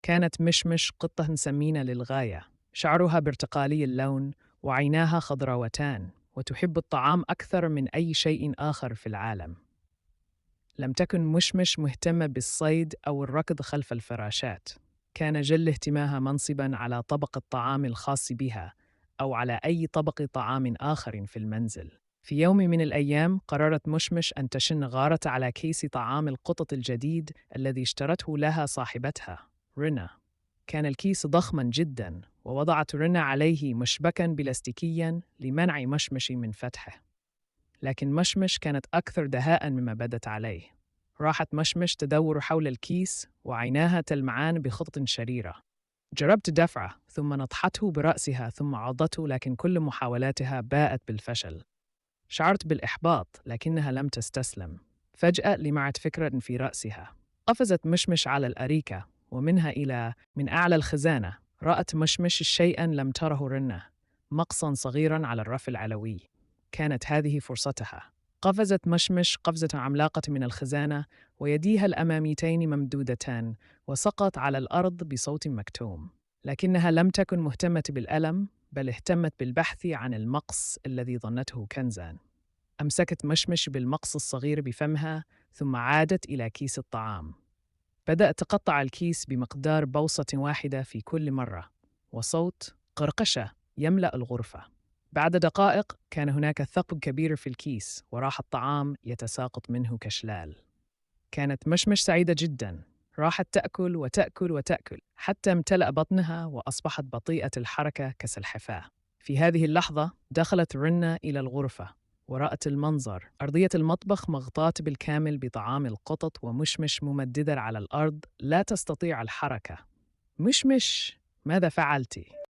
كانت مشمش قطة سمينة للغاية، شعرها برتقالي اللون وعيناها خضراوتان، وتحب الطعام أكثر من أي شيء آخر في العالم. لم تكن مشمش مهتمة بالصيد أو الركض خلف الفراشات. كان جل اهتمامها منصباً على طبق الطعام الخاص بها أو على أي طبق طعام آخر في المنزل. في يوم من الأيام قررت مشمش أن تشن غارة على كيس طعام القطط الجديد الذي اشترته لها صاحبتها رينا. كان الكيس ضخماً جداً، ووضعت رينا عليه مشبكاً بلاستيكياً لمنع مشمش من فتحه. لكن مشمش كانت أكثر دهاءً مما بدت عليه. راحت مشمش تدور حول الكيس وعيناها تلمعان بخطة شريرة. جربت دفعه ثم نطحته برأسها ثم عضته، لكن كل محاولاتها باءت بالفشل. شعرت بالإحباط لكنها لم تستسلم. فجأة لمعت فكرة في رأسها. قفزت مشمش على الأريكة ومنها إلى من أعلى الخزانة. رأت مشمش شيئاً لم تره رنة، مقصاً صغيراً على الرف العلوي. كانت هذه فرصتها. قفزت مشمش قفزة عملاقة من الخزانة ويديها الأماميتين ممدودتان، وسقط على الأرض بصوت مكتوم. لكنها لم تكن مهتمة بالألم، بل اهتمت بالبحث عن المقص الذي ظنته كنزاً. أمسكت مشمش بالمقص الصغير بفمها ثم عادت إلى كيس الطعام. بدأت تقطع الكيس بمقدار بوصة واحدة في كل مرة، وصوت قرقشة يملأ الغرفة. بعد دقائق كان هناك ثقب كبير في الكيس، وراح الطعام يتساقط منه كشلال. كانت مشمش سعيدة جداً. راحت تأكل وتأكل وتأكل حتى امتلأ بطنها وأصبحت بطيئة الحركة كسلحفاة. في هذه اللحظة دخلت رنا إلى الغرفة ورأت المنظر. أرضية المطبخ مغطاة بالكامل بطعام القطط، ومشمش ممددة على الأرض لا تستطيع الحركة. مشمش، ماذا فعلتِ؟